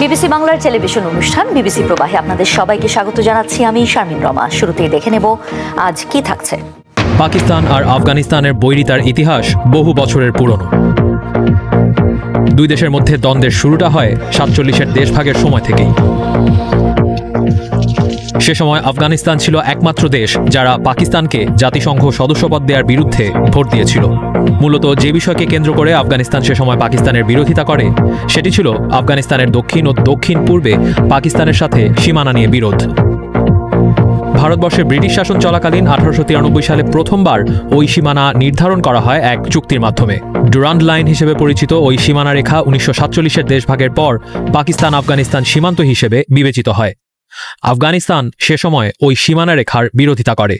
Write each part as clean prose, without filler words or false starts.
BBC বাংলার television অনুষ্ঠান BBC প্রবাহে আপনাদের সবাইকে স্বাগত জানাচ্ছি। আমি শারমিন রমা। শুরুতেই দেখে নেব আজ কি থাকছে। পাকিস্তান আর আফগানিস্তানের বৈরিতার ইতিহাস বহু বছরের পুরনো। দুই দেশের মধ্যে দ্বন্দ্বের শুরুটা হয় 47-এর দেশভাগের সময় থেকেই। সে সময় আফগানিস্তান ছিল একমাত্র দেশ যারা পাকিস্তানকে জাতিসংঘ সদস্যপদ দেওয়ার বিরুদ্ধে ভোট দিয়েছিল। মূলত যে বিষয়কে কেন্দ্র করে আফগানিস্তান সে সময় পাকিস্তানের বিরোধিতা করে সেটি ছিল আফগানিস্তানের দক্ষিণ ও দক্ষিণ পূর্বে পাকিস্তানের সাথে সীমানা নিয়ে বিরোধ। ভারতবর্ষে ব্রিটিশ শাসন চলাকালীন 1893 সালে প্রথমবার ওই সীমানা নির্ধারণ করা হয় এক চুক্তির মাধ্যমে। ডুরান্ড লাইন হিসেবে পরিচিত ওই সীমানা রেখা 1947-এর দেশভাগের পর পাকিস্তান আফগানিস্তান সীমান্ত হিসেবে বিবেচিত হয়। আফগানিস্তান সে সময় ওই সীমানা রেখার বিরোধিতা করে।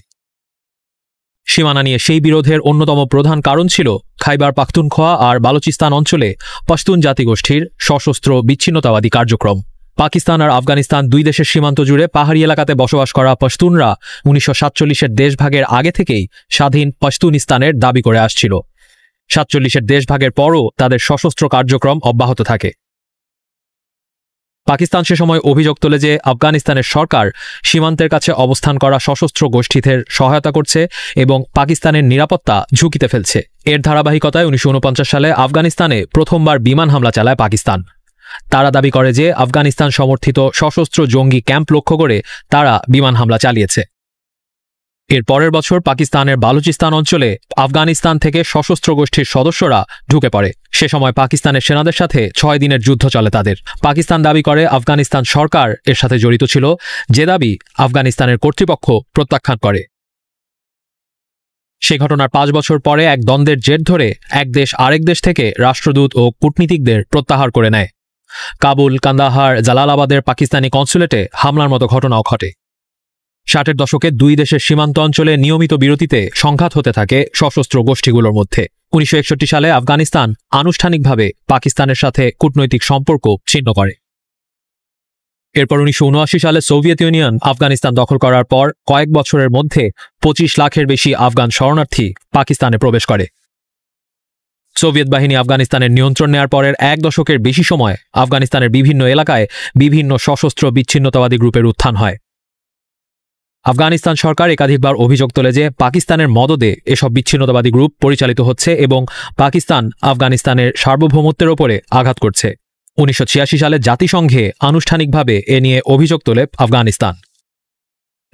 সীমানা নিয়ে সেই বিরোধের অন্যতম প্রধান কারণ ছিল খাইবার পাখতুনখোয়া আর বালুচিস্তান অঞ্চলে পশতুন জাতিগোষ্ঠীর সশস্ত্র বিচ্ছিন্নতাবাদী কার্যক্রম। পাকিস্তান আর আফগানিস্তান দুই দেশের সীমান্ত জুড়ে পাহাড়ি এলাকাতে বসবাস করা পশতুনরা 1947-এর দেশভাগের আগে থেকেই স্বাধীন পশতুনিস্তানের দাবি করে আসছিল। 47-এর দেশভাগের পরও তাদের সশস্ত্র কার্যক্রম অব্যাহত থাকে। পাকিস্তান সে সময় অভিযোগ তোলে যে আফগানিস্তানের সরকার সীমান্তের কাছে অবস্থান করা সশস্ত্র গোষ্ঠীদের সহায়তা করছে এবং পাকিস্তানের নিরাপত্তা ঝুঁকিতে ফেলছে। এর ধারাবাহিকতায় 1949 সালে আফগানিস্তানে প্রথমবার বিমান হামলা চালায় পাকিস্তান। তারা দাবি করে যে আফগানিস্তান সমর্থিত সশস্ত্র জঙ্গি ক্যাম্প লক্ষ্য করে তারা বিমান হামলা চালিয়েছে। এর পরের বছর পাকিস্তানের বালুচিস্তান অঞ্চলে আফগানিস্তান থেকে সশস্ত্র গোষ্ঠীর সদস্যরা ঢুকে পড়ে। সে সময় পাকিস্তানের সেনাদের সাথে 6 দিনের যুদ্ধ চলে তাদের। পাকিস্তান দাবি করে আফগানিস্তান সরকার এর সাথে জড়িত ছিল, যে দাবি আফগানিস্তানের কর্তৃপক্ষ প্রত্যাখ্যান করে। সে ঘটনার 5 বছর পরে এক দ্বন্দ্বের জের ধরে এক দেশ আরেক দেশ থেকে রাষ্ট্রদূত ও কূটনীতিকদের প্রত্যাহার করে নেয়। কাবুল, কান্দাহার, জালালাবাদের পাকিস্তানি কনসুলেটে হামলার মতো ঘটনাও ঘটে। 60-এর দশকে দুই দেশের সীমান্ত অঞ্চলে নিয়মিত বিরতিতে সংঘাত হতে থাকে সশস্ত্র গোষ্ঠীগুলোর মধ্যে। 1961 সালে আফগানিস্তান আনুষ্ঠানিকভাবে পাকিস্তানের সাথে কূটনৈতিক সম্পর্ক ছিন্ন করে। এরপর 1979 সালে সোভিয়েত ইউনিয়ন আফগানিস্তান দখল করার পর কয়েক বছরের মধ্যে 25 লাখের বেশি আফগান শরণার্থী পাকিস্তানে প্রবেশ করে। সোভিয়েত বাহিনী আফগানিস্তানের নিয়ন্ত্রণ নেওয়ার পরের 1 দশকের বেশি সময় আফগানিস্তানের বিভিন্ন এলাকায় বিভিন্ন সশস্ত্র বিচ্ছিন্নতাবাদী গ্রুপের উত্থান হয়। আফগানিস্তান সরকার একাধিকবার অভিযোগ তোলে যে পাকিস্তানের মদদে এসব বিচ্ছিন্নতাবাদী গ্রুপ পরিচালিত হচ্ছে এবং পাকিস্তান আফগানিস্তানের সার্বভৌমত্বের ওপরে আঘাত করছে। 1986 সালে জাতিসংঘে আনুষ্ঠানিকভাবে এ নিয়ে অভিযোগ তোলে আফগানিস্তান।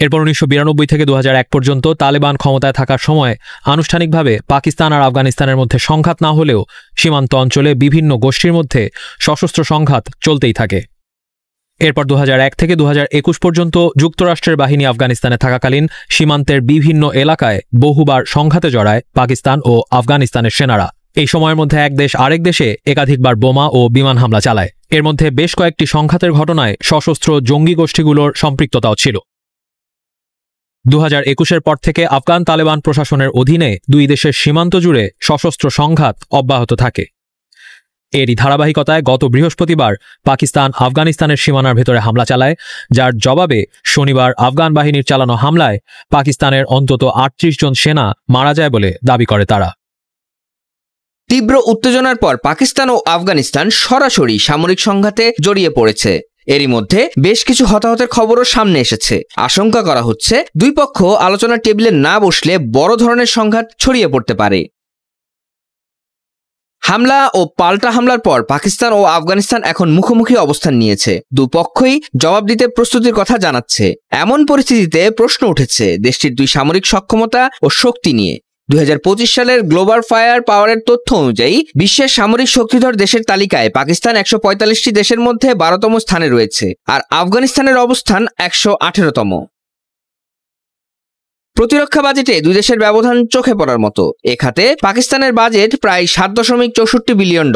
এরপর 1992 থেকে 2001 পর্যন্ত তালেবান ক্ষমতায় থাকার সময় আনুষ্ঠানিকভাবে পাকিস্তান আর আফগানিস্তানের মধ্যে সংঘাত না হলেও সীমান্ত অঞ্চলে বিভিন্ন গোষ্ঠীর মধ্যে সশস্ত্র সংঘাত চলতেই থাকে। এরপর 2001 থেকে 2021 পর্যন্ত যুক্তরাষ্ট্রের বাহিনী আফগানিস্তানে থাকাকালীন সীমান্তের বিভিন্ন এলাকায় বহুবার সংঘাতে জড়ায় পাকিস্তান ও আফগানিস্তানের সেনারা। এই সময়ের মধ্যে এক দেশ আরেক দেশে একাধিকবার বোমা ও বিমান হামলা চালায়। এর মধ্যে বেশ কয়েকটি সংঘাতের ঘটনায় সশস্ত্র জঙ্গি গোষ্ঠীগুলোর সম্পৃক্ততাও ছিল। 2021-এর পর থেকে আফগান তালেবান প্রশাসনের অধীনে দুই দেশের সীমান্ত জুড়ে সশস্ত্র সংঘাত অব্যাহত থাকে। এরই ধারাবাহিকতায় গত বৃহস্পতিবার পাকিস্তান আফগানিস্তানের সীমানার ভেতরে হামলা চালায়, যার জবাবে শনিবার আফগান বাহিনীর চালানো হামলায় পাকিস্তানের অন্তত 38 জন সেনা মারা যায় বলে দাবি করে তারা। তীব্র উত্তেজনার পর পাকিস্তান ও আফগানিস্তান সরাসরি সামরিক সংঘাতে জড়িয়ে পড়েছে। এরই মধ্যে বেশ কিছু হতাহতের খবরও সামনে এসেছে। আশঙ্কা করা হচ্ছে দুই পক্ষ আলোচনার টেবিলে না বসলে বড় ধরনের সংঘাত ছড়িয়ে পড়তে পারে। হামলা ও পাল্টা হামলার পর পাকিস্তান ও আফগানিস্তান এখন মুখোমুখি অবস্থান নিয়েছে। দুপক্ষই জবাব দিতে প্রস্তুতির কথা জানাচ্ছে। এমন পরিস্থিতিতে প্রশ্ন উঠেছে দেশটির দুই সামরিক সক্ষমতা ও শক্তি নিয়ে। 2025 সালের গ্লোবাল ফায়ার পাওয়ারের তথ্য অনুযায়ী বিশ্বের সামরিক শক্তিধর দেশের তালিকায় পাকিস্তান 145টি দেশের মধ্যে 12তম স্থানে রয়েছে, আর আফগানিস্তানের অবস্থান 118তম। প্রতিরক্ষা বাজেটে দুই দেশের ব্যবধান চোখে পড়ার মতো। এ খাতে পাকিস্তানের বাজেট প্রায় $7.64 বিলিয়ন,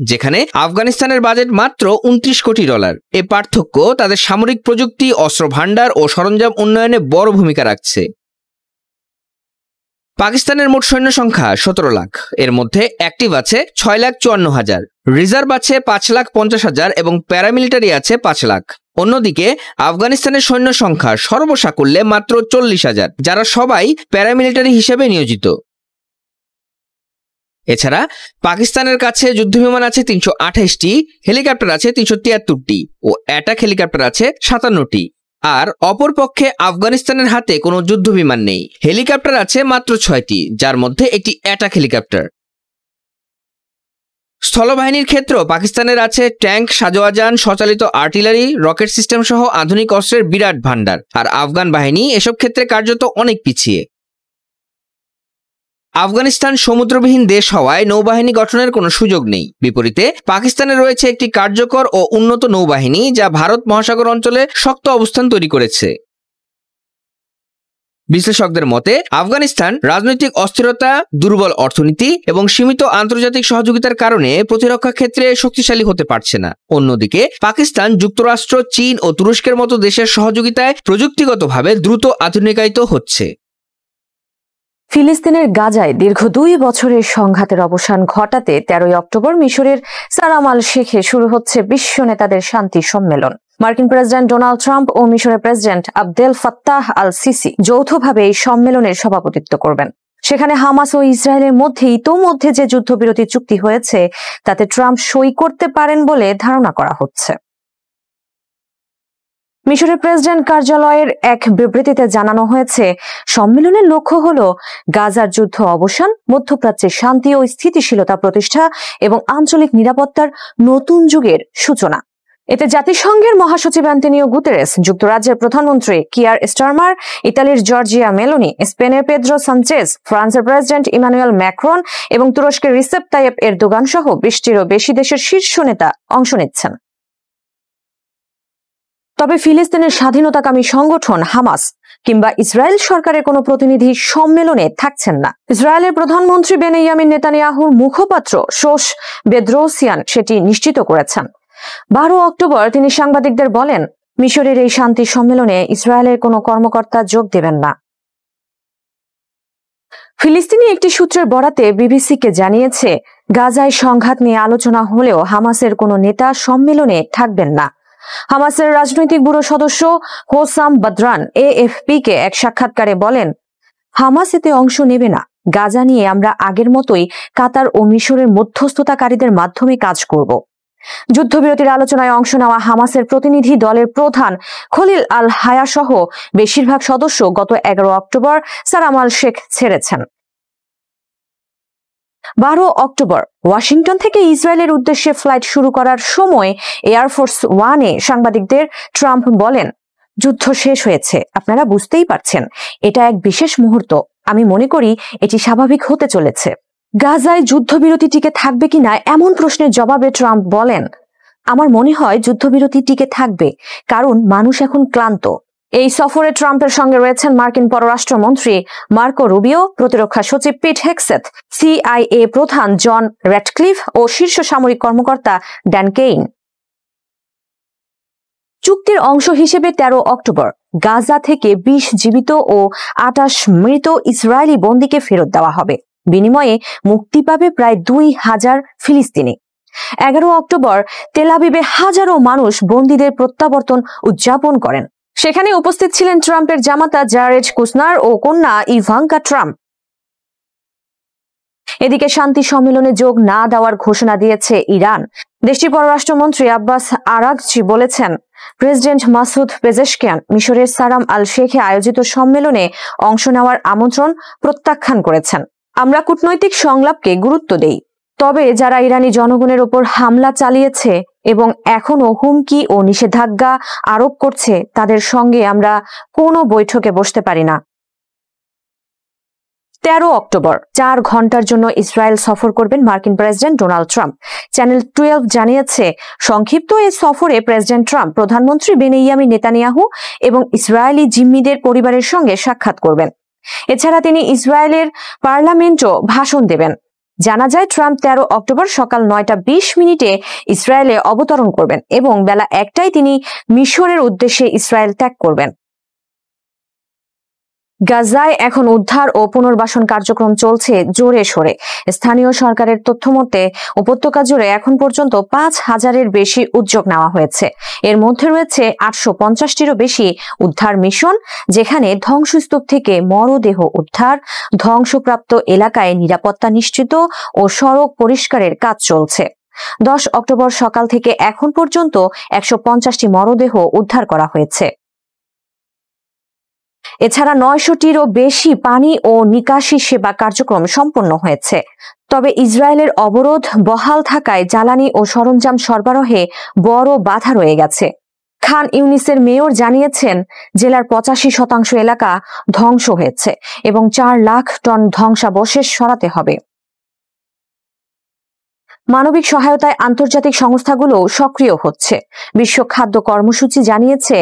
যেখানে আফগানিস্তানের বাজেট মাত্র $29 কোটি। এ পার্থক্য তাদের সামরিক প্রযুক্তি, অস্ত্র ভাণ্ডার ও সরঞ্জাম উন্নয়নে বড় ভূমিকা রাখছে। পাকিস্তানের মোট সৈন্য সংখ্যা 17 লাখ। এর মধ্যে অ্যাক্টিভ আছে 6,54,000, রিজার্ভ আছে 5,50,000 এবং প্যারামিলিটারি আছে 5 লাখ। অন্যদিকে আফগানিস্তানের সৈন্য সংখ্যা সর্বসাকুল্যে মাত্র 40,000, যারা সবাই প্যারামিলিটারি হিসেবে নিয়োজিত। এছাড়া পাকিস্তানের কাছে যুদ্ধবিমান আছে 328টি, হেলিকপ্টার আছে 373টি ও অ্যাটাক হেলিকপ্টার আছে 57টি। আর অপরপক্ষে আফগানিস্তানের হাতে কোনো যুদ্ধবিমান নেই, হেলিকপ্টার আছে মাত্র 6টি, যার মধ্যে একটি অ্যাটাক হেলিকপ্টার। স্থলবাহিনীর ক্ষেত্রেও পাকিস্তানের আছে ট্যাঙ্ক, সাজোয়াজান, স্বচালিত আর্টিলারি, রকেট সিস্টেম সহ আধুনিক অস্ত্রের বিরাট ভান্ডার। আর আফগান বাহিনী এসব ক্ষেত্রে কার্যত অনেক পিছিয়ে। আফগানিস্তান সমুদ্রবিহীন দেশ হওয়ায় নৌবাহিনী গঠনের কোনো সুযোগ নেই। বিপরীতে পাকিস্তানে রয়েছে একটি কার্যকর ও উন্নত নৌবাহিনী, যা ভারত মহাসাগর অঞ্চলে শক্ত অবস্থান তৈরি করেছে। বিশ্লেষকদের মতে আফগানিস্তান রাজনৈতিক অস্থিরতা, দুর্বল অর্থনীতি এবং সীমিত আন্তর্জাতিক সহযোগিতার কারণে প্রতিরক্ষা ক্ষেত্রে শক্তিশালী হতে পারছে না। অন্যদিকে পাকিস্তান যুক্তরাষ্ট্র, চীন ও তুরস্কের মতো দেশের সহযোগিতায় প্রযুক্তিগতভাবে দ্রুত আধুনিকায়িত হচ্ছে। ফিলিস্তিনের গাজায় দীর্ঘ 2 বছরের সংঘাতের অবসান ঘটাতে 13 অক্টোবর মিশরের সারাম আল শেখে শুরু হচ্ছে বিশ্ব নেতাদের শান্তি সম্মেলন। মার্কিন প্রেসিডেন্ট ডোনাল্ড ট্রাম্প ও মিশরের president Abdel Fattah al CC যৌথভাবে এই সম্মেলনের সভাপতিত্ব করবেন। সেখানে হামাস ও ইসরায়েলের মধ্যে ইতোমধ্যে যে যুদ্ধবিরতি চুক্তি হয়েছে তাতে ট্রাম্প সই করতে পারেন বলে ধারণা করা হচ্ছে। মিশরের প্রেসিডেন্ট কার্যালয়ের এক বিবৃতিতে জানানো হয়েছে, সম্মেলনের লক্ষ্য হল গাজার যুদ্ধ অবসান, মধ্যপ্রাচ্যে শান্তি ও স্থিতিশীলতা প্রতিষ্ঠা এবং আঞ্চলিক নিরাপত্তার নতুন যুগের সূচনা। এতে জাতিসংঘের মহাসচিব অ্যান্টনিও গুতেরেস, যুক্তরাজ্যের প্রধানমন্ত্রী কিয়ার স্টারমার, ইতালির জর্জিয়া মেলোনি, স্পেনের পেদ্রো সানচেজ, ফ্রান্সের প্রেসিডেন্ট ইমানুয়েল ম্যাক্রন এবং তুরস্কের রিসেপ তাইয়েপ এরদোগান সহ 20টিরও বেশি দেশের শীর্ষ নেতা অংশ নিচ্ছেন। তবে ফিলিস্তিনের স্বাধীনতাকামী সংগঠন হামাস কিংবা ইসরায়েল সরকারের কোনো প্রতিনিধি সম্মেলনে থাকছেন না। ইসরায়েলের প্রধানমন্ত্রী বেনিয়ামিন নেতানিয়াহুর মুখপাত্র শোস বেদ্রোসিয়ান সেটি নিশ্চিত করেছেন। 12 অক্টোবর তিনি সাংবাদিকদের বলেন, মিশরের এই শান্তি সম্মেলনে ইসরায়েলের কোনো কর্মকর্তা যোগ দেবেন না। ফিলিস্তিনি একটি সূত্রের বরাতে বিবিসিকে জানিয়েছে, গাজায় সংঘাত নিয়ে আলোচনা হলেও হামাসের কোনো নেতা সম্মেলনে থাকবেন না। হামাসের রাজনৈতিক ব্যুরো সদস্য হোসাম বাদরান এএফপি-কে এক সাক্ষাৎকারে বলেন, হামাস এতে অংশ নেবে না। গাজা নিয়ে আমরা আগের মতোই কাতার ও মিশরের মধ্যস্থতাকারীদের মাধ্যমে কাজ করব। যুদ্ধবিরতির আলোচনায় অংশ নেওয়া হামাসের প্রতিনিধি দলের প্রধান খলিল আল হায়া সহ বেশিরভাগ সদস্য গত 11 অক্টোবর সারাম আল শেখ ছেড়েছেন। 12 অক্টোবর ওয়াশিংটন থেকে ইসরায়েলের উদ্দেশ্যে ফ্লাইট শুরু করার সময় এয়ারফোর্স ওয়ানে সাংবাদিকদের ট্রাম্প বলেন, যুদ্ধ শেষ হয়েছে, আপনারা বুঝতেই পারছেন, এটা এক বিশেষ মুহূর্ত। আমি মনে করি এটি স্বাভাবিক হতে চলেছে। গাজায় যুদ্ধবিরতি টিকে থাকবে কিনা এমন প্রশ্নের জবাবে ট্রাম্প বলেন, আমার মনে হয় যুদ্ধবিরতি টিকে থাকবে, কারণ মানুষ এখন ক্লান্ত। এই সফরে ট্রাম্পের সঙ্গে রয়েছেন মার্কিন পররাষ্ট্রমন্ত্রী মার্কো রুবিও, প্রতিরক্ষা সচিব পিট হেগসেথ, সিআইএ প্রধান জন র্যাটক্লিফ ও শীর্ষ সামরিক কর্মকর্তা ড্যান কেইন। চুক্তির অংশ হিসেবে 13 অক্টোবর গাজা থেকে 20 জীবিত ও 28 মৃত ইসরায়েলি বন্দীকে ফেরত দেওয়া হবে। বিনিময়ে মুক্তি পাবে প্রায় 2000 ফিলিস্তিনি। 11 অক্টোবর তেল আবিবে হাজারো মানুষ বন্দীদের প্রত্যাবর্তন উদযাপন করেন। সেখানে উপস্থিত ছিলেন ট্রাম্পের জামাতা জারেড কুশনার ও কন্যা ইভাঙ্কা ট্রাম্প। এদিকে শান্তি সম্মেলনে যোগ না দেওয়ার ঘোষণা দিয়েছে ইরান। দেশটির পররাষ্ট্রমন্ত্রী আব্বাস আরাগচি বলেছেন, প্রেসিডেন্ট মাসুদ পেজেশকিয়ান মিশরের সারাম আল শেখে আয়োজিত সম্মেলনে অংশ নেওয়ার আমন্ত্রণ প্রত্যাখ্যান করেছেন। আমরা কূটনৈতিক সংলাপকে গুরুত্ব দেই, তবে যারা ইরানি জনগণের ওপর হামলা চালিয়েছে এবং এখনো হুমকি ও নিষেধাজ্ঞা আরোপ করছে তাদের সঙ্গে আমরা কোনো বৈঠকে বসতে পারি না। 13 অক্টোবর 4 ঘন্টার জন্য ইসরায়েল সফর করবেন মার্কিন প্রেসিডেন্ট ডোনাল্ড ট্রাম্প। চ্যানেল 12 জানিয়েছে, সংক্ষিপ্ত এই সফরে প্রেসিডেন্ট ট্রাম্প প্রধানমন্ত্রী বেনিয়ামিন নেতানিয়াহু এবং ইসরায়েলি জিম্মিদের পরিবারের সঙ্গে সাক্ষাৎ করবেন। এছাড়া তিনি ইসরায়েলের পার্লামেন্টও ভাষণ দেবেন। জানা যায়, ট্রাম্প 13 অক্টোবর সকাল 9:20 ইসরায়েলে অবতরণ করবেন এবং বেলা 1টায় তিনি মিশরের উদ্দেশ্যে ইসরায়েল ত্যাগ করবেন। গাজায় এখন উদ্ধার ও পুনর্বাসন কার্যক্রম চলছে জোরে সোরে। স্থানীয় সরকারের তথ্য মতে উপত্যকা জুড়ে এখন পর্যন্ত 5,000-এর বেশি উদ্যোগ নেওয়া হয়েছে। এর মধ্যে রয়েছে 850-টিরও বেশি উদ্ধার মিশন, যেখানে ধ্বংসস্তূপ থেকে মরদেহ উদ্ধার, ধ্বংসপ্রাপ্ত এলাকায় নিরাপত্তা নিশ্চিত ও সড়ক পরিষ্কারের কাজ চলছে। 10 অক্টোবর সকাল থেকে এখন পর্যন্ত 150টি মরদেহ উদ্ধার করা হয়েছে। এছাড়া 900টিরও বেশি পানি ও নিকাশি সেবা কার্যক্রম সম্পন্ন হয়েছে। তবে ইসরায়েলের অবরোধ বহাল থাকায় জ্বালানি ও সরঞ্জাম সরবরাহে বড় বাধা রয়ে গেছে। খান ইউনিসের মেয়র জানিয়েছেন, জেলার 85% এলাকা ধ্বংস হয়েছে এবং 4 লাখ টন ধ্বংসাবশেষ সরাতে হবে। মানবিক সহায়তায় আন্তর্জাতিক সংস্থাগুলো সক্রিয় হচ্ছে। বিশ্ব খাদ্য কর্মসূচি জানিয়েছে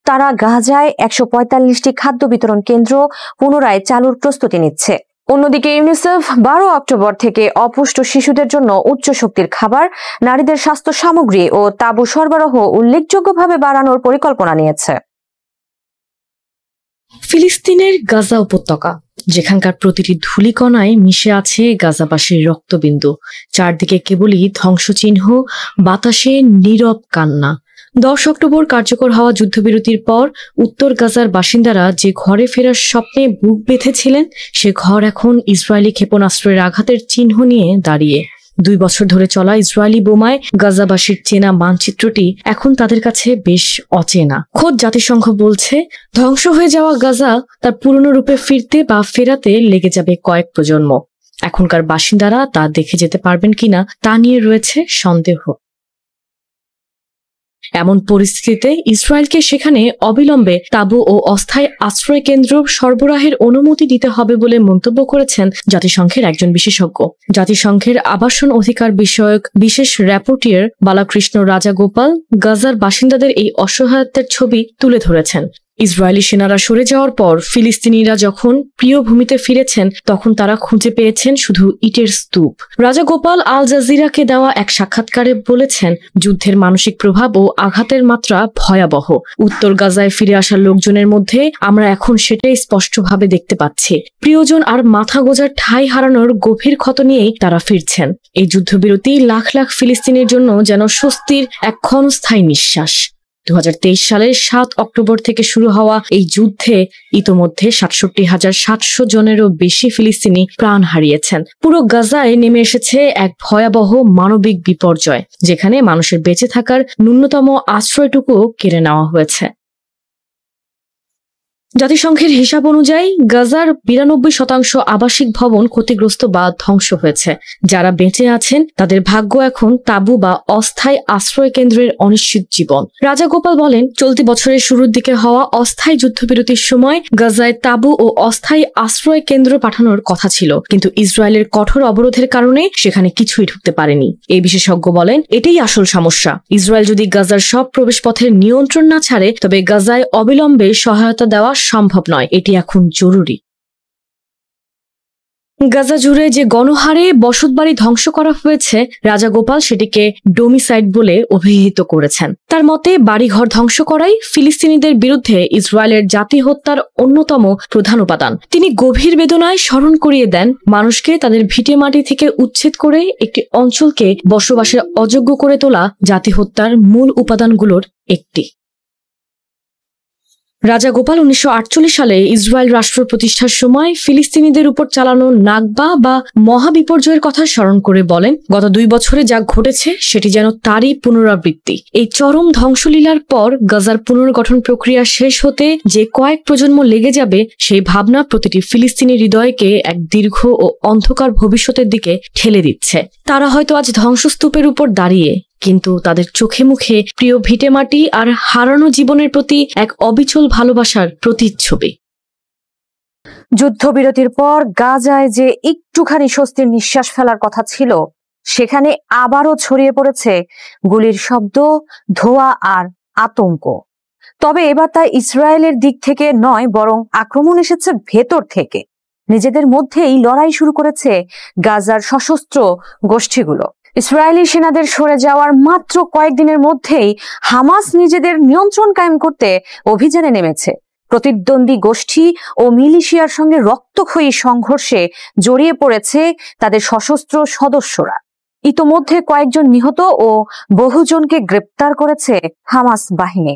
তারা গাজায় 145টি খাদ্য বিতরণ কেন্দ্র পুনরায় চালুর প্রস্তুতি নিচ্ছে। অন্যদিকে ইউনিসেফ 12 অক্টোবর থেকে অপুষ্ট শিশুদের জন্য উচ্চ শক্তির খাবার, নারীদের স্বাস্থ্য সামগ্রী ও তাঁবু সরবরাহ উল্লেখযোগ্যভাবে বাড়ানোর পরিকল্পনা নিয়েছে। ফিলিস্তিনের গাজা উপত্যকা, যেখানকার প্রতিটি ধূলিকণায় মিশে আছে গাজাবাসীর রক্তবিন্দু। চারদিকে কেবলই ধ্বংসচিহ্ন, বাতাসে নীরব কান্না। 10 অক্টোবর কার্যকর হওয়া যুদ্ধবিরতির পর উত্তর গাজার বাসিন্দারা যে ঘরে ফেরার স্বপ্নে বুক বেঁধেছিলেন, সে ঘর এখন ইসরায়েলি ক্ষেপণাস্ত্রের আঘাতের চিহ্ন নিয়ে দাঁড়িয়ে। 2 বছর ধরে চলা ইসরায়েলি বোমায় গাজাবাসীর চেনা মানচিত্রটি এখন তাদের কাছে বেশ অচেনা। খোদ জাতিসংঘ বলছে, ধ্বংস হয়ে যাওয়া গাজা তার পুরনো রূপে ফিরতে বা ফেরাতে লেগে যাবে কয়েক প্রজন্ম। এখনকার বাসিন্দারা তা দেখে যেতে পারবেন কিনা তা নিয়ে রয়েছে সন্দেহ। এমন পরিস্থিতিতে ইসরায়েলকে সেখানে অবিলম্বে তাঁবু ও অস্থায়ী আশ্রয় কেন্দ্র সরবরাহের অনুমতি দিতে হবে বলে মন্তব্য করেছেন জাতিসংঘের একজন বিশেষজ্ঞ। জাতিসংঘের আবাসন অধিকার বিষয়ক বিশেষ র্যাপোর্টিয়ার বালাকৃষ্ণ রাজাগোপাল গাজার বাসিন্দাদের এই অসহায়ত্বের ছবি তুলে ধরেছেন। ইসরায়েলি সেনারা সরে যাওয়ার পর ফিলিস্তিনিরা যখন প্রিয় ভূমিতে ফিরেছেন, তখন তারা খুঁজে পেয়েছেন শুধু ইটের স্তূপ। রাজাগোপাল আল জাজিরাকে দেওয়া এক সাক্ষাৎকারে বলেছেন, যুদ্ধের মানসিক প্রভাব ও আঘাতের মাত্রা ভয়াবহ। উত্তর গাজায় ফিরে আসা লোকজনের মধ্যে আমরা এখন সেটাই স্পষ্টভাবে দেখতে পাচ্ছি। প্রিয়জন আর মাথা গোজার ঠাঁই হারানোর গভীর ক্ষত নিয়েই তারা ফিরছেন। এই যুদ্ধবিরতি লাখ লাখ ফিলিস্তিনির জন্য যেন স্বস্তির এক ক্ষণস্থায়ী নিঃশ্বাস। 2023 সালের 7 অক্টোবর থেকে শুরু হওয়া এই যুদ্ধে ইতোমধ্যে 67,700 জনেরও বেশি ফিলিস্তিনি প্রাণ হারিয়েছেন। পুরো গাজায় নেমে এসেছে এক ভয়াবহ মানবিক বিপর্যয়, যেখানে মানুষের বেঁচে থাকার ন্যূনতম আশ্রয়টুকু কেড়ে নেওয়া হয়েছে। জাতিসংঘের হিসাব অনুযায়ী গাজার 92% আবাসিক ভবন ক্ষতিগ্রস্ত বা ধ্বংস হয়েছে। যারা বেঁচে আছেন তাদের ভাগ্য এখন তাঁবু বা অস্থায়ী আশ্রয় কেন্দ্রের অনিশ্চিত জীবন। রাজাগোপাল বলেন, চলতি বছরের শুরুর দিকে হওয়া অস্থায়ী যুদ্ধবিরতির সময় গাজায় তাঁবু ও অস্থায়ী আশ্রয় কেন্দ্র পাঠানোর কথা ছিল, কিন্তু ইসরায়েলের কঠোর অবরোধের কারণে সেখানে কিছুই ঢুকতে পারেনি। এই বিশেষজ্ঞ বলেন, এটাই আসল সমস্যা। ইসরায়েল যদি গাজার সব প্রবেশপথের নিয়ন্ত্রণ না ছাড়ে, তবে গাজায় অবিলম্বে সহায়তা দেওয়া সম্ভব নয়। এটি এখন জরুরি। গাজা জুড়ে যে গণহারে বসতবাড়ি ধ্বংস করা হয়েছে, রাজাগোপাল সেটিকে ডোমিসাইড বলে অভিহিত করেছেন। তার মতে, বাড়িঘর ধ্বংস করাই ফিলিস্তিনিদের বিরুদ্ধে ইসরায়েলের জাতি হত্যার অন্যতম প্রধান উপাদান। তিনি গভীর বেদনায় স্মরণ করিয়ে দেন, মানুষকে তাদের ভিটেমাটি থেকে উচ্ছেদ করে একটি অঞ্চলকে বসবাসের অযোগ্য করে তোলা জাতি হত্যার মূল উপাদানগুলোর একটি। রাজাগোপাল 1948 সালে ইসরায়েল রাষ্ট্র প্রতিষ্ঠার সময় ফিলিস্তিনিদের উপর চালানো নাকবা বা মহাবিপর্যয়ের কথা স্মরণ করে বলেন, গত 2 বছরে যা ঘটেছে সেটি যেন তারই পুনরাবৃত্তি। এই চরম ধ্বংসলীলার পর গাজার পুনর্গঠন প্রক্রিয়া শেষ হতে যে কয়েক প্রজন্ম লেগে যাবে, সেই ভাবনা প্রতিটি ফিলিস্তিনি হৃদয়কে এক দীর্ঘ ও অন্ধকার ভবিষ্যতের দিকে ঠেলে দিচ্ছে। তারা হয়তো আজ ধ্বংসস্তূপের উপর দাঁড়িয়ে, কিন্তু তাদের চোখে মুখে প্রিয় ভিটেমাটি আর হারানো জীবনের প্রতি এক অবিচল ভালোবাসার প্রতিচ্ছবি। যুদ্ধবিরতির পর গাজায় যে একটুখানি স্বস্তির নিঃশ্বাস ফেলার কথা ছিল, সেখানে আবারও ছড়িয়ে পড়েছে গুলির শব্দ, ধোঁয়া আর আতঙ্ক। তবে এবার তা ইসরায়েলের দিক থেকে নয়, বরং আক্রমণ এসেছে ভেতর থেকে। নিজেদের মধ্যেই লড়াই শুরু করেছে গাজার সশস্ত্র গোষ্ঠীগুলো। ইসরায়েলি সেনাদের সরে যাওয়ার মাত্র কয়েকদিনের মধ্যেই হামাস নিজেদের নিয়ন্ত্রণ কায়েম করতে অভিযানে নেমেছে। প্রতিদ্বন্দ্বী গোষ্ঠী ও মিলিশিয়ার সঙ্গে রক্তক্ষয়ী সংঘর্ষে জড়িয়ে পড়েছে তাদের সশস্ত্র সদস্যরা। ইতোমধ্যে কয়েকজন নিহত ও বহুজনকে গ্রেপ্তার করেছে হামাস বাহিনী।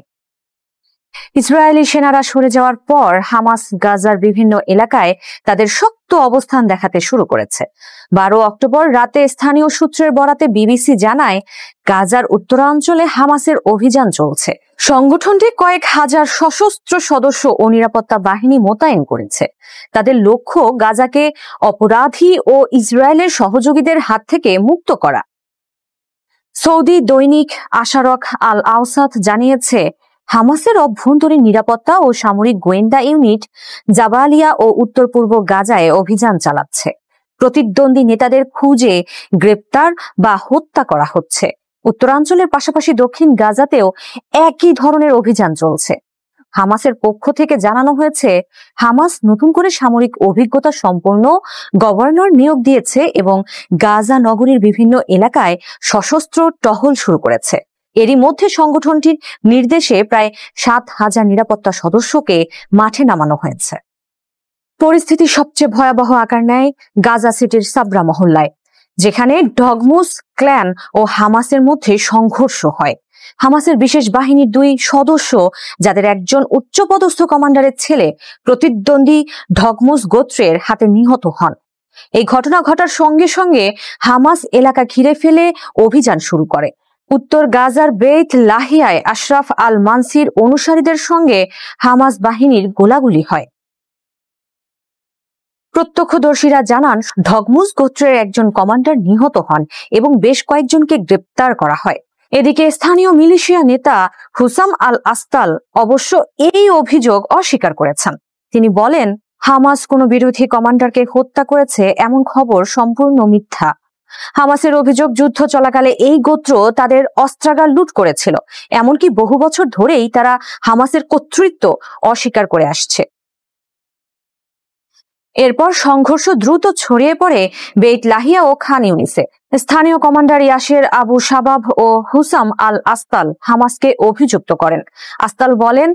ইসরায়েলি সেনারা সরে যাওয়ার পর হামাস গাজার বিভিন্ন এলাকায় তাদের শক্ত অবস্থান দেখাতে শুরু করেছে। 12 অক্টোবর রাতে স্থানীয় সূত্রের বরাতে বিবিসি জানায়, গাজার উত্তরাঞ্চলে হামাসের অভিযান চলছে। সংগঠনটি কয়েক হাজার সশস্ত্র সদস্য ও নিরাপত্তা বাহিনী মোতায়েন করেছে। তাদের লক্ষ্য গাজাকে অপরাধী ও ইসরায়েলের সহযোগীদের হাত থেকে মুক্ত করা। সৌদি দৈনিক আশারক আল আওসাদ জানিয়েছে, হামাসের অভ্যন্তরীণ নিরাপত্তা ও সামরিক গোয়েন্দা ইউনিট জাবালিয়া ও উত্তর পূর্ব গাজায় অভিযান চালাচ্ছে। প্রতিদ্বন্দ্বী নেতাদের খুঁজে গ্রেপ্তার বা হত্যা করা হচ্ছে। উত্তরাঞ্চলের পাশাপাশি দক্ষিণ গাজাতেও একই ধরনের অভিযান চলছে। হামাসের পক্ষ থেকে জানানো হয়েছে, হামাস নতুন করে সামরিক অভিজ্ঞতা সম্পন্ন গভর্নর নিয়োগ দিয়েছে এবং গাজা নগরীর বিভিন্ন এলাকায় সশস্ত্র টহল শুরু করেছে। এরই মধ্যে সংগঠনটির নির্দেশে প্রায় 7,000 নিরাপত্তা সদস্যকে মাঠে নামানো হয়েছে। পরিস্থিতি সবচেয়ে ভয়াবহ আকার নেয় গাজা সিটির সাবরা মহল্লায়, যেখানে ডগমুস ক্ল্যান ও হামাসের মধ্যে সংঘর্ষ হয়। হামাসের বিশেষ বাহিনীর 2 সদস্য, যাদের একজন উচ্চপদস্থ কমান্ডারের ছেলে, প্রতিদ্বন্দ্বী ডগমুস গোত্রের হাতে নিহত হন। এই ঘটনা ঘটার সঙ্গে সঙ্গে হামাস এলাকা ঘিরে ফেলে অভিযান শুরু করে। উত্তর গাজার বেইত লাহিয়ায় আশরাফ আল মানসির অনুসারীদের সঙ্গে হামাস বাহিনীর গোলাগুলি হয়। প্রত্যক্ষদর্শীরা জানান, ডগমুস গোত্রের একজন কমান্ডার নিহত হন এবং বেশ কয়েকজনকে গ্রেপ্তার করা হয়। এদিকে স্থানীয় মিলিশিয়া নেতা হুসাম আল আসতাল অবশ্য এই অভিযোগ অস্বীকার করেছেন। তিনি বলেন, হামাস কোনো বিরোধী কমান্ডারকে হত্যা করেছে এমন খবর সম্পূর্ণ মিথ্যা। হামাসের অভিযোগ, যুদ্ধ চলাকালে এই গোত্র তাদের অস্ত্রাগার লুট করেছিল। এমনকি বহু বছর ধরেই তারা হামাসের কর্তৃত্ব অস্বীকার করে আসছে। এরপর সংঘর্ষ দ্রুত ছড়িয়ে পড়ে বেইত লাহিয়া ও খান ইউনিসে। স্থানীয় কমান্ডার ইয়াসের আবু শাবাব ও হুসাম আল আসতাল হামাসকে অভিযুক্ত করেন। আসতাল বলেন,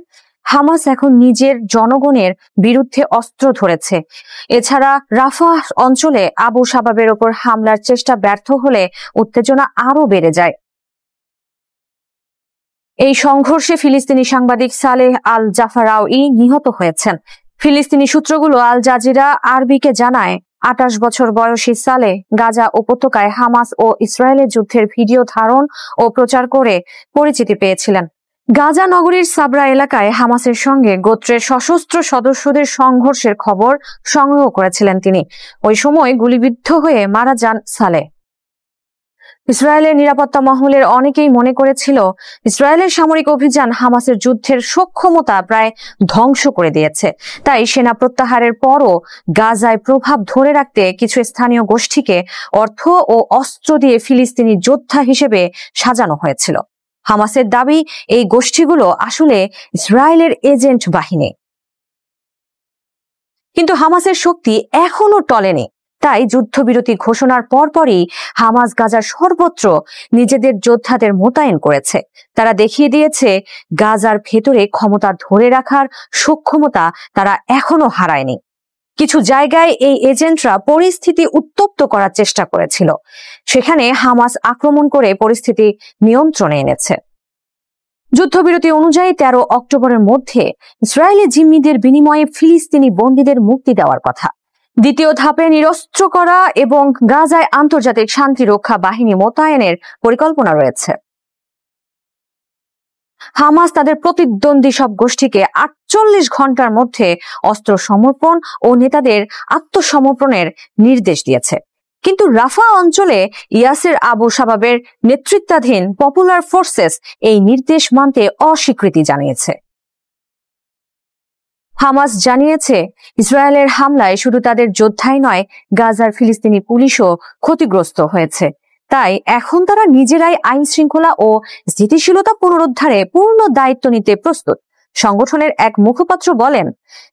হামাস এখন নিজের জনগণের বিরুদ্ধে অস্ত্র ধরেছে। এছাড়া রাফাহ অঞ্চলে আবু শাবাবের ওপর হামলার চেষ্টা ব্যর্থ হলে উত্তেজনা আরো বেড়ে যায়। এই সংঘর্ষে ফিলিস্তিনি সাংবাদিক সালেহ আল জাফারাউই নিহত হয়েছেন। ফিলিস্তিনি সূত্রগুলো আল জাজিরা আরবিকে জানায়, 28 বছর বয়সী সালেহ গাজা উপত্যকায় হামাস ও ইসরায়েলের যুদ্ধের ভিডিও ধারণ ও প্রচার করে পরিচিতি পেয়েছিলেন। গাজা নগরীর সাবরা এলাকায় হামাসের সঙ্গে গোত্রের সশস্ত্র সদস্যদের সংঘর্ষের খবর সংগ্রহ করেছিলেন তিনি। ওই সময় গুলিবিদ্ধ হয়ে মারা যান সালেহ। ইসরায়েলের নিরাপত্তা মহলের অনেকেই মনে করেছিল, ইসরায়েলের সামরিক অভিযান হামাসের যুদ্ধের সক্ষমতা প্রায় ধ্বংস করে দিয়েছে। তাই সেনা প্রত্যাহারের পরও গাজায় প্রভাব ধরে রাখতে কিছু স্থানীয় গোষ্ঠীকে অর্থ ও অস্ত্র দিয়ে ফিলিস্তিনি যোদ্ধা হিসেবে সাজানো হয়েছিল। হামাসের দাবি, এই গোষ্ঠীগুলো আসলে ইসরায়েলের এজেন্ট বাহিনী। কিন্তু হামাসের শক্তি এখনো টলেনি। তাই যুদ্ধবিরতি ঘোষণার পরপরই হামাস গাজার সর্বত্র নিজেদের যোদ্ধাদের মোতায়েন করেছে। তারা দেখিয়ে দিয়েছে, গাজার ভেতরে ক্ষমতা ধরে রাখার সক্ষমতা তারা এখনো হারায়নি। কিছু জায়গায় এই এজেন্টরা পরিস্থিতি উত্তপ্ত করার চেষ্টা করেছিল। সেখানে হামাস আক্রমণ করে পরিস্থিতি নিয়ন্ত্রণে এনেছে। যুদ্ধবিরতি অনুযায়ী 13 অক্টোবরের মধ্যে ইসরায়েলি জিম্মিদের বিনিময়ে ফিলিস্তিনি বন্দীদের মুক্তি দেওয়ার কথা। দ্বিতীয় ধাপে নিরস্ত্র করা এবং গাজায় আন্তর্জাতিক শান্তিরক্ষা বাহিনী মোতায়েনের পরিকল্পনা রয়েছে। হামাস তাদের প্রতিদ্বন্দ্বী সব গোষ্ঠীকে 48 ঘন্টার মধ্যে অস্ত্র সমর্পণ ও নেতাদের আত্মসমর্পণের নির্দেশ দিয়েছে। কিন্তু রাফা অঞ্চলে ইয়াসের আবু শাবাবের নেতৃত্বাধীন পপুলার ফোর্সেস এই নির্দেশ মানতে অস্বীকৃতি জানিয়েছে। হামাস জানিয়েছে, ইসরায়েলের হামলায় শুধু তাদের যোদ্ধাই নয়, গাজার ফিলিস্তিনি পুলিশও ক্ষতিগ্রস্ত হয়েছে। তাই এখন তারা নিজেরাই আইন শৃঙ্খলা ও স্থিতিশীলতা পুনরুদ্ধারে পূর্ণ দায়িত্ব নিতে প্রস্তুত। সংগঠনের এক মুখপাত্র বলেন,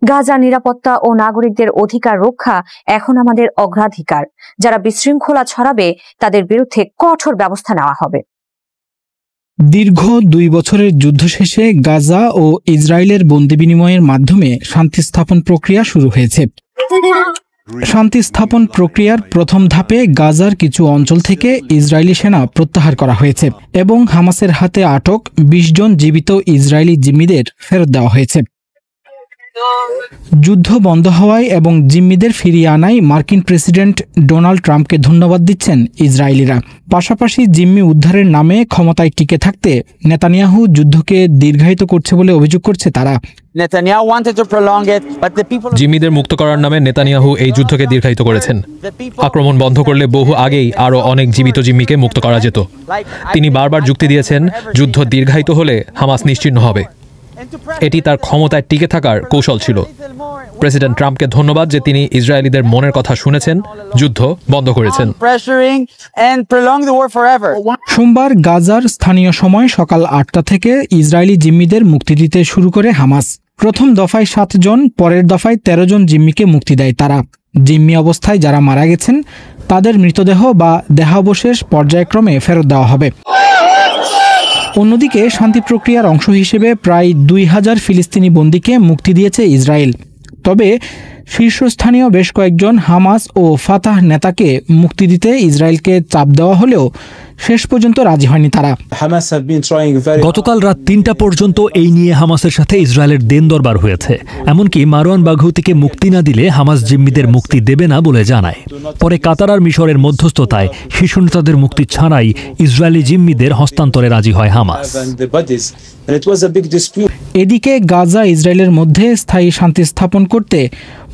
গাজা নিরাপত্তা ও নাগরিকদের অধিকার রক্ষা এখন আমাদের অগ্রাধিকার। যারা বিশৃঙ্খলা ছড়াবে তাদের বিরুদ্ধে কঠোর ব্যবস্থা নেওয়া হবে। দীর্ঘ 2 বছরের যুদ্ধ শেষে গাজা ও ইসরায়েলের বন্দি বিনিময়ের মাধ্যমে শান্তি স্থাপন প্রক্রিয়া শুরু হয়েছে। শান্তি স্থাপন প্রক্রিয়ার প্রথম ধাপে গাজার কিছু অঞ্চল থেকে ইসরায়েলি সেনা প্রত্যাহার করা হয়েছে এবং হামাসের হাতে আটক 20 জন জীবিত ইসরায়েলি জিম্মিদের ফেরত দেওয়া হয়েছে। যুদ্ধ বন্ধ হওয়ায় এবং জিম্মিদের ফিরিয়ে আনায় মার্কিন প্রেসিডেন্ট ডোনাল্ড ট্রাম্পকে ধন্যবাদ দিচ্ছেন ইসরায়েলিরা। পাশাপাশি জিম্মি উদ্ধারের নামে ক্ষমতায় টিকে থাকতে নেতানিয়াহু যুদ্ধকে দীর্ঘায়িত করছে বলে অভিযোগ করছে তারা। জিম্মিদের মুক্ত করার নামে নেতানিয়াহু এই যুদ্ধকে দীর্ঘায়িত করেছেন। আক্রমণ বন্ধ করলে বহু আগেই আরও অনেক জীবিত জিম্মিকে মুক্ত করা যেত। তিনি বারবার যুক্তি দিয়েছেন, যুদ্ধ দীর্ঘায়িত হলে হামাস নিশ্চিহ্ন হবে। এটি তার ক্ষমতায় টিকে থাকার কৌশল ছিল। প্রেসিডেন্ট ট্রাম্পকে ধন্যবাদ যে তিনি ইসরায়েলিদের মনের কথা শুনেছেন, যুদ্ধ বন্ধ করেছেন। সোমবার গাজার স্থানীয় সময় সকাল 8টা থেকে ইসরায়েলি জিম্মিদের মুক্তি দিতে শুরু করে হামাস। প্রথম দফায় 7 জন, পরের দফায় 13 জন জিম্মিকে মুক্তি দেয় তারা। জিম্মি অবস্থায় যারা মারা গেছেন তাদের মৃতদেহ বা দেহাবশেষ পর্যায়ক্রমে ফেরত দেওয়া হবে। অন্যদিকে শান্তি প্রক্রিয়ার অংশ হিসেবে প্রায় 2000 ফিলিস্তিনি বন্দীকে মুক্তি দিয়েছে ইসরায়েল। তবে শীর্ষস্থানীয় বেশ কয়েকজন হামাস ও ফাতাহ নেতাকে মুক্তি দিতে ইসরায়েলকে চাপ দেওয়া হলেও শেষ পর্যন্ত রাজি হয়নি তারা। গতকাল রাত 3টা পর্যন্ত এই নিয়ে হামাসের সাথে ইসরায়েলের দেন দরবার হয়েছে। এমনকি মারওয়ান বাঘৌতিকে মুক্তি না দিলে হামাস জিম্মিদের মুক্তি দেবে না বলে জানায়। পরে কাতার আর মিশরের মধ্যস্থতায় শীর্ষ নেতাদের মুক্তি ছাড়াই ইসরায়েলি জিম্মিদের হস্তান্তরে রাজি হয় হামাস। এদিকে গাজা ইসরায়েলের মধ্যে স্থায়ী শান্তি স্থাপন করতে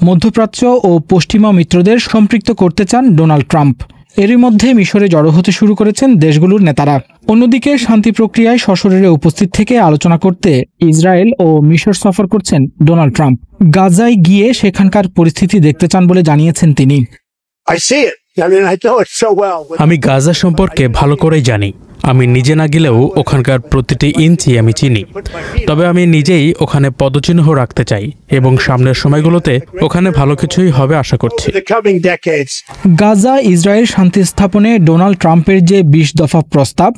মধ্যপ্রাচ্য ও পশ্চিমা মিত্রদের সম্পৃক্ত করতে চান ডোনাল্ড ট্রাম্প। এরই মধ্যে মিশরে জড়ো হতে শুরু করেছেন দেশগুলোর নেতারা। অন্যদিকে শান্তি প্রক্রিয়ায় সশরীরে উপস্থিত থেকে আলোচনা করতে ইসরায়েল ও মিশর সফর করছেন ডোনাল্ড ট্রাম্প। গাজায় গিয়ে সেখানকার পরিস্থিতি দেখতে চান বলে জানিয়েছেন তিনি। আমি গাজা সম্পর্কে ভালো করেই জানি। আমি নিজে না গেলেও ওখানকার প্রতিটি ইঞ্চি আমি চিনি। তবে আমি নিজেই ওখানে পদচিহ্ন রাখতে চাই এবং সামনের সময়গুলোতে ওখানে ভালো কিছুই হবে আশা করছি। গাজা ইসরায়েল শান্তি স্থাপনে ডোনাল্ড ট্রাম্পের যে 20 দফা প্রস্তাব,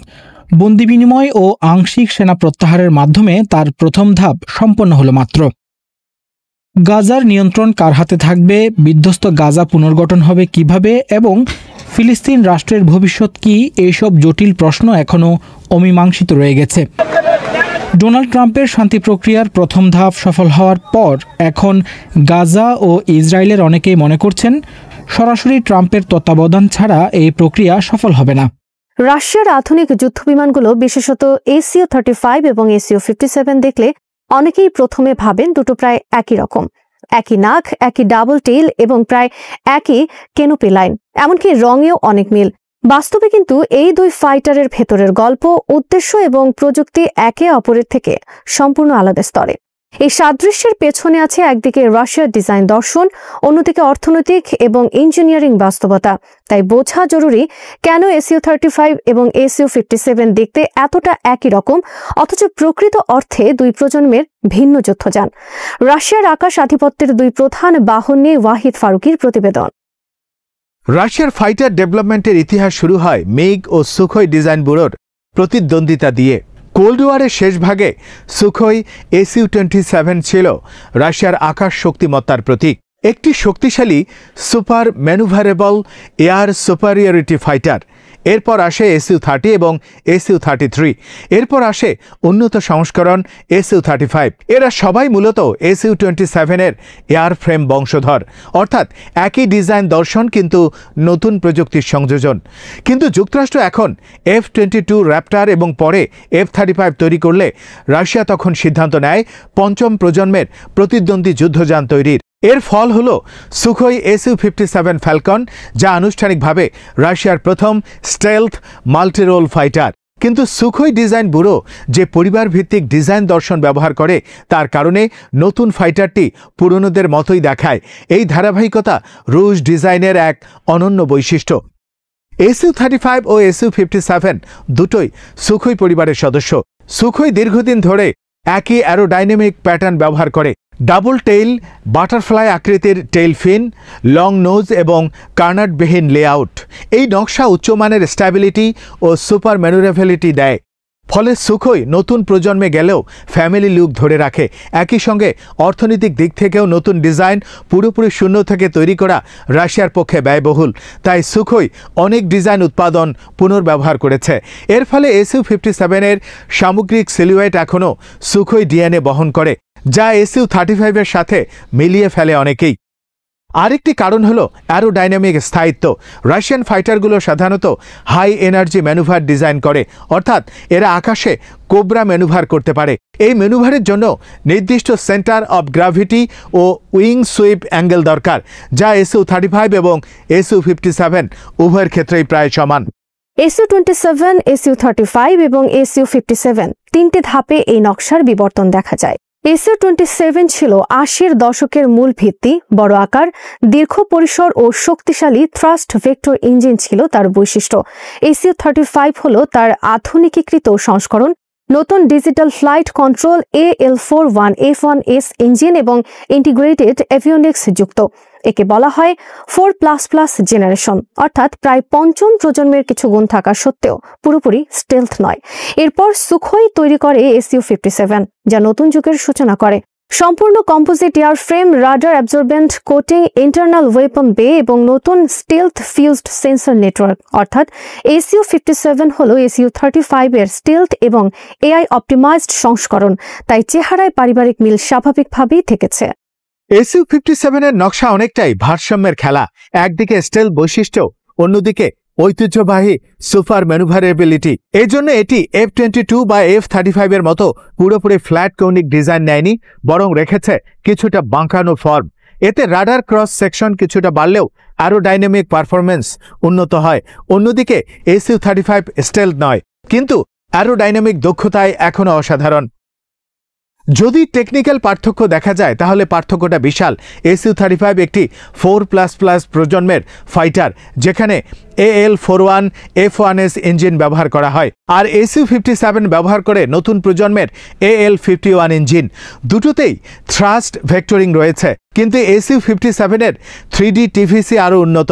বন্দি বিনিময় ও আংশিক সেনা প্রত্যাহারের মাধ্যমে তার প্রথম ধাপ সম্পন্ন হলো মাত্র। গাজার নিয়ন্ত্রণ কার হাতে থাকবে, বিধ্বস্ত গাজা পুনর্গঠন হবে কিভাবে এবং ফিলিস্তিন রাষ্ট্রের ভবিষ্যৎ কি, এইসব জটিল প্রশ্ন এখনও অমীমাংসিত রয়ে গেছে। ডোনাল্ড ট্রাম্পের শান্তি প্রক্রিয়ার প্রথম ধাপ সফল হওয়ার পর এখন গাজা ও ইসরায়েলের অনেকেই মনে করছেন সরাসরি ট্রাম্পের তত্ত্বাবধান ছাড়া এই প্রক্রিয়া সফল হবে না। রাশিয়ার আধুনিক যুদ্ধবিমানগুলো বিশেষত ACU-35 এবং ACU-57 দেখলে অনেকেই প্রথমে ভাবেন দুটো প্রায় একই রকম, একই নাক, একই ডাবল টেইল এবং প্রায় একই কেনোপি লাইন, এমনকি রঙেও অনেক মিল। বাস্তবে কিন্তু এই দুই ফাইটারের ভেতরের গল্প, উদ্দেশ্য এবং প্রযুক্তি একে অপরের থেকে সম্পূর্ণ আলাদা স্তরে। এই সাদৃশ্যের পেছনে আছে একদিকে রাশিয়ার ডিজাইন দর্শন, অন্যদিকে অর্থনৈতিক এবং ইঞ্জিনিয়ারিং বাস্তবতা। তাই বোঝা জরুরি কেন ACU-35 এবং ACU-57 দেখতে এতটা একই রকম অথচ প্রকৃত অর্থে দুই প্রজন্মের ভিন্ন যুদ্ধযান। রাশিয়ার আকাশ আধিপত্যের দুই প্রধান বাহন নিয়ে ওয়াহিদ ফারুকির প্রতিবেদন। রাশিয়ার ফাইটার ডেভেলপমেন্টের ইতিহাস শুরু হয় মিগ ও সুখোই ডিজাইন ব্যুরোর প্রতিদ্বন্দ্বিতা দিয়ে। কোল্ড ওয়ারের শেষ ভাগে সুখোই ACU-27 ছিল রাশিয়ার আকাশ শক্তিমত্তার প্রতীক, একটি শক্তিশালী সুপার ম্যানুভারেবল এয়ার সুপারিয়রিটি ফাইটার। এরপর আসে ACU-30 এবং ACU-33, এরপর আসে উন্নত সংস্করণ ACU-35। এরা সবাই মূলত ACU-27-এর এয়ারফ্রেম বংশধর, অর্থাৎ একই ডিজাইন দর্শন কিন্তু নতুন প্রযুক্তির সংযোজন। কিন্তু যুক্তরাষ্ট্র এখন F-22 র্যাপটার এবং পরে F-35 তৈরি করলে রাশিয়া তখন সিদ্ধান্ত নেয় পঞ্চম প্রজন্মের প্রতিদ্বন্দ্বী যুদ্ধযান তৈরির। এর ফল হল সুখোই ACU-57 ফ্যালকন, যা আনুষ্ঠানিকভাবে রাশিয়ার প্রথম স্টেলথ মাল্টিরোল ফাইটার। কিন্তু সুখোই ডিজাইন ব্যুরো যে পরিবার ভিত্তিক ডিজাইন দর্শন ব্যবহার করে তার কারণে নতুন ফাইটারটি পুরনোদের মতোই দেখায়। এই ধারাবাহিকতা রুশ ডিজাইনের এক অনন্য বৈশিষ্ট্য। ACU-35 ও ACU-57 দুটোই সুখোই পরিবারের সদস্য। সুখোই দীর্ঘদিন ধরে একই অ্যারোডাইনামিক প্যাটার্ন ব্যবহার করে, ডাবল টেইল, বাটারফ্লাই আকৃতির টেইল ফিন, লং নোজ এবং কার্নাটবিহীন লেআউট। এই নকশা উচ্চমানের স্ট্যাবিলিটি ও সুপার ম্যানুভারেবিলিটি দেয়। ফলে সুখোই নতুন প্রজন্মে গেলেও ফ্যামিলি লুক ধরে রাখে। একই সঙ্গে অর্থনৈতিক দিক থেকেও নতুন ডিজাইন পুরোপুরি শূন্য থেকে তৈরি করা রাশিয়ার পক্ষে ব্যয়বহুল। তাই সুখোই অনেক ডিজাইন উৎপাদন পুনর্ব্যবহার করেছে। এর ফলে SU-57 সামগ্রিক সিলুয়েট এখনও সুখোই ডিএনএ বহন করে, যা SU-35 সাথে মিলিয়ে ফেলে অনেকেই। আরেকটি কারণ হলো অ্যারোডাইনামিক স্থায়িত্ব। রাশিয়ান ফাইটারগুলো সাধারণত হাই এনার্জি ম্যানুভার ডিজাইন করে, অর্থাৎ এরা আকাশে কোবরা ম্যানুভার করতে পারে। এই ম্যানুভারের জন্য নির্দিষ্ট সেন্টার অব গ্র্যাভিটি ও উইং সুইপ অ্যাঙ্গেল দরকার, যা SU-35 এবং SU-57 উভয়ের ক্ষেত্রেই প্রায় সমান। SU-27, SU-35 এবং SU-57 তিনটি ধাপে এই নকশার বিবর্তন দেখা যায়। SU-27 ছিল 80-এর দশকের মূল ভিত্তি। বড় আকার, দীর্ঘ পরিসর ও শক্তিশালী থ্রাস্ট ভেক্টর ইঞ্জিন ছিল তার বৈশিষ্ট্য। SU-35 হল তার আধুনিকীকৃত সংস্করণ, নতুন digital flight control AL-41F1S engine এবং ইন্টিগ্রেটেড এভিওনিক্স যুক্ত। একে বলা হয় 4++ জেনারেশন, অর্থাৎ প্রায় পঞ্চম প্রজন্মের কিছু গুণ থাকা সত্ত্বেও পুরোপুরি স্টেলথ নয়। এরপর সুখোই তৈরি করে SU-57, যা নতুন যুগের সূচনা করে। সম্পূর্ণ composite air frame, radar absorbent coating, internal weapon বে এবং নতুন স্টেলথ ফিউজড সেন্সর নেটওয়ার্ক, অর্থাৎ SU-57 হল SU-35 এর স্টেলথ এবং AI অপটিমাইজড সংস্করণ। তাই চেহারায় পারিবারিক মিল স্বাভাবিকভাবেই থেকেছে। SU-57 এর নকশা অনেকটাই ভারসাম্যের খেলা। একদিকে স্টেল বৈশিষ্ট্য, অন্যদিকে ঐতিহ্যবাহী সুপার ম্যানুভারেবিলিটি। এই জন্য এটি F-22 বা F-35 এর মতো পুরোপুরি ফ্ল্যাট কৌণিক ডিজাইন নেয়নি, বরং রেখেছে কিছুটা বাঁকানো ফর্ম। এতে রাডার ক্রস সেকশন কিছুটা বাড়লেও অ্যারোডাইনামিক পারফরমেন্স উন্নত হয়। অন্যদিকে SU-35 স্টেলথ নয়, কিন্তু অ্যারোডাইনামিক দক্ষতায় এখনও অসাধারণ। যদি টেকনিক্যাল পার্থক্য দেখা যায় তাহলে পার্থক্যটা বিশাল। SU-35 একটি 4++ প্রজন্মের ফাইটার, যেখানে AL-41F1S ইঞ্জিন ব্যবহার করা হয়, আর SU-57 ব্যবহার করে নতুন প্রজন্মের AL-51 ইঞ্জিন। দুটোতেই থ্রাস্ট ভেক্টরিং রয়েছে, কিন্তু SU-57 এর 3D TVC আরও উন্নত।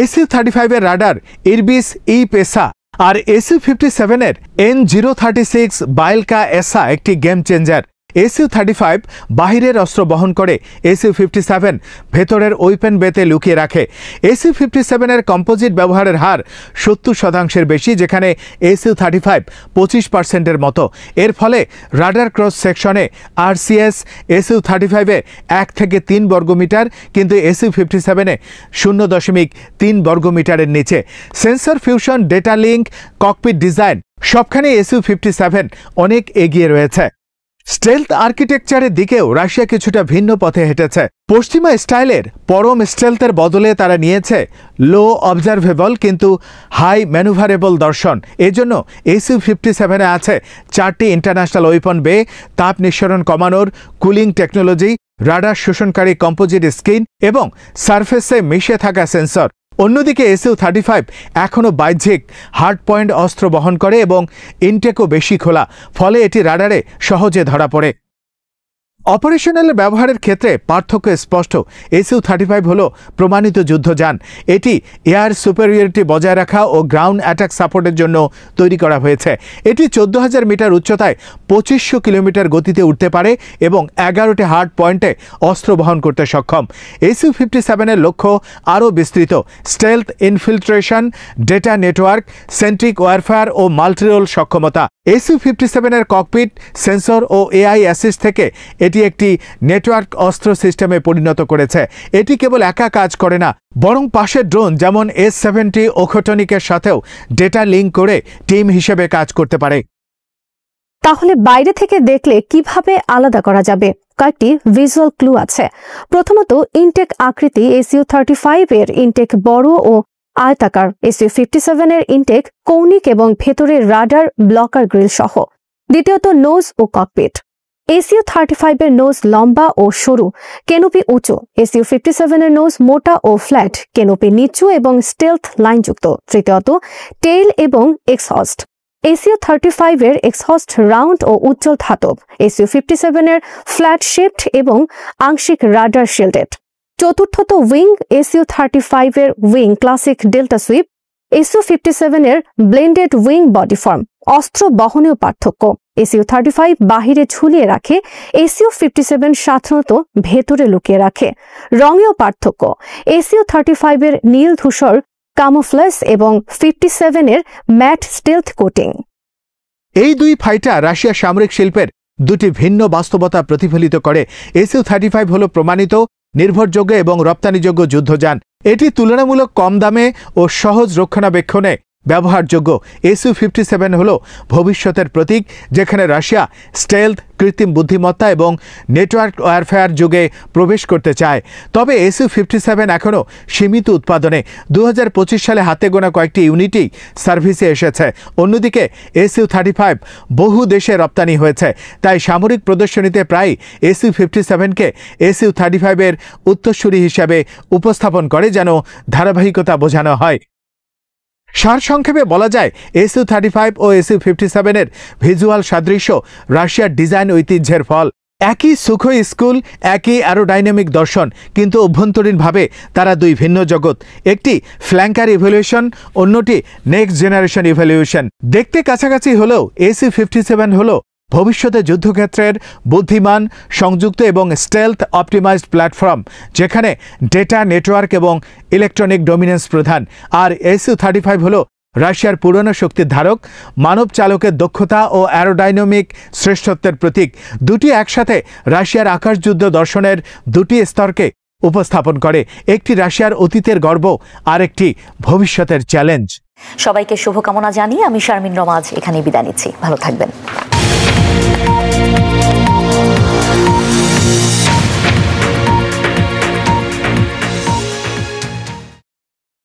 SU-35 এর রাডার ইরবিস পেসা আর SU-57 এর N036 বাইলকা এসা একটি গেম চেঞ্জার। SU-35 বাহিরের অস্ত্র বহন করে, SU-57 ভেতরের ওয়েপন বেতে লুকিয়ে রাখে। SU-57 এর কম্পোজিট ব্যবহারের হার 70% বেশি, যেখানে SU-35 25% মতো। এর ফলে রাডার ক্রস সেকশনে RCS SU-35 1 থেকে 3 বর্গমিটার, কিন্তু SU-57 0.3 বর্গমিটারের নিচে। Sensor fusion, data link, cockpit design সবখানে SU-57 অনেক এগিয়ে রয়েছে। স্টেলথ আর্কিটেকচারের দিকেও রাশিয়া কিছুটা ভিন্ন পথে হেঁটেছে। পশ্চিমা স্টাইলের পরম স্টেলথের বদলে তারা নিয়েছে লো অবজারভেবল কিন্তু হাই ম্যানুভারেবল দর্শন। এজন্য SU-57 আছে 4টি ইন্টারন্যাশনাল ওয়েপন বে, তাপ নিঃসরণ কমানোর কুলিং টেকনোলজি, রাডার শোষণকারী কম্পোজিট স্ক্রিন এবং সারফেসে মিশে থাকা সেন্সর। অন্যদিকে SU-35 এখনও বাহ্যিক হার্ড পয়েন্ট অস্ত্র বহন করে এবং ইনটেকও বেশি খোলা, ফলে এটি রাডারে সহজে ধরা পড়ে। অপারেশনাল ব্যবহারের ক্ষেত্রে পার্থক্য স্পষ্ট। SU-35 হল প্রমাণিত যুদ্ধযান। এটি এয়ার সুপেরিয়রিটি বজায় রাখা ও গ্রাউন্ড অ্যাটাক সাপোর্টের জন্য তৈরি করা হয়েছে। এটি 14,000 মিটার উচ্চতায় 2500 কিলোমিটার গতিতে উঠতে পারে এবং 11টি হার্ড পয়েন্টে অস্ত্র বহন করতে সক্ষম। SU-57 এর লক্ষ্য আরও বিস্তৃত: stealth, infiltration, data network, centric warfare ও মাল্টিরোল সক্ষমতা। SU-57 এর ককপিট, সেন্সর ও AI অ্যাসিস্ট থেকে এটি একটি নেটওয়ার্ক অস্ত্র সিস্টেমে পরিণত করেছে। এটি কেবল একা কাজ করে না, বরং পাশের ড্রোন যেমন S-70 ওখটনিকের সাথেও ডেটা লিঙ্ক করে টিম হিসেবে কাজ করতে পারে। তাহলে বাইরে থেকে দেখলে কিভাবে আলাদা করা যাবে? কয়েকটি ভিজুয়াল ক্লু আছে। প্রথমত, ইনটেক আকৃতি। SU-35 এর ইনটেক বড় ও আয়তাকার, SU-57 এর ইনটেক কৌণিক এবং ভেতরের রাডার ব্লকার গ্রিল সহ। দ্বিতীয়ত, নোজ ও ককপিট। SU-35 এর নোজ লম্বা ও সরু, কেনোপি উঁচু। SU-57 এর নোজ মোটা ও ফ্ল্যাট, কেনোপি নিচু এবং স্টেলথ লাইনযুক্ত। তৃতীয়ত, টেইল এবং এক্সহস্ট। SU-35 এর এক্সহস্ট রাউন্ড ও উজ্জ্বল ধাতব। SU-57 এর ফ্ল্যাট শেপড এবং আংশিক রাডার শিল্ডেড। চতুর্থত, উইং। SU-35 এর wing classic delta sweep, SU-57 এর ব্লেন্ডেড উইং বডি ফর্ম, অস্ত্র বহনেও পার্থক্য। SU-35 বাহিরে ঝুলিয়ে রাখে, SU-57 সাধারণত ভেতরে লুকিয়ে রাখে। রঙেও পার্থক্য, SU-35 এর নীল ধূসর কামোফ্লেজ এবং 57 এর ম্যাট স্টেলথ কোটিং। এই দুই ফাইটার রাশিয়ার সামরিক শিল্পের দুটি ভিন্ন বাস্তবতা প্রতিফলিত করে। SU-35 হল প্রমাণিত, নির্ভরযোগ্য এবং রপ্তানিযোগ্য যুদ্ধযান। এটি তুলনামূলক কম দামে ও সহজ রক্ষণাবেক্ষণে ব্যবহারযোগ্য। SU-57 হল ভবিষ্যতের প্রতীক, যেখানে রাশিয়া স্টেলথ, কৃত্রিম বুদ্ধিমত্তা এবং নেটওয়ার্ক ওয়ারফেয়ার যুগে প্রবেশ করতে চায়। তবে SU-57 এখনও সীমিত উৎপাদনে, 2025 সালে হাতে গোনা কয়েকটি ইউনিটই সার্ভিসে এসেছে। অন্যদিকে SU-35 বহু দেশে রপ্তানি হয়েছে, তাই সামরিক প্রদর্শনীতে প্রায় SU-57কে SU-35 এর উত্তরসূরি হিসাবে উপস্থাপন করে, যেন ধারাবাহিকতা বোঝানো হয়। সারসংক্ষেপে বলা যায়, SU-35 ও SU-57 এর ভিজুয়াল সাদৃশ্য রাশিয়ার ডিজাইন ঐতিহ্যের ফল। একই সুখোই স্কুল, একই অ্যারোডাইনামিক দর্শন, কিন্তু অভ্যন্তরীণভাবে তারা দুই ভিন্ন জগৎ। একটি ফ্ল্যাঙ্কার ইভ্যালুয়েশন, অন্যটি নেক্সট জেনারেশন ইভ্যালুয়েশন। দেখতে কাছাকাছি হলেও SU-57 হল ভবিষ্যতে যুদ্ধক্ষেত্রের বুদ্ধিমান, সংযুক্ত এবং স্টেলথ অপটিমাইজড প্ল্যাটফর্ম, যেখানে ডেটা, নেটওয়ার্ক এবং ইলেকট্রনিক ডমিনেন্স প্রধান। আর SU-35 হল রাশিয়ার পুরনো শক্তির ধারক, মানব চালকের দক্ষতা ও অ্যারোডাইনামিক শ্রেষ্ঠত্বের প্রতীক। দুটি একসাথে রাশিয়ার আকাশযুদ্ধ দর্শনের দুটি স্তরকে উপস্থাপন করে, একটি রাশিয়ার অতীতের গর্ব, আর একটি ভবিষ্যতের চ্যালেঞ্জ। সবাইকে শুভকামনা জানিয়ে আমি শারমিন রমা আজ এখানেই বিদায় নিচ্ছি। ভালো থাকবেন।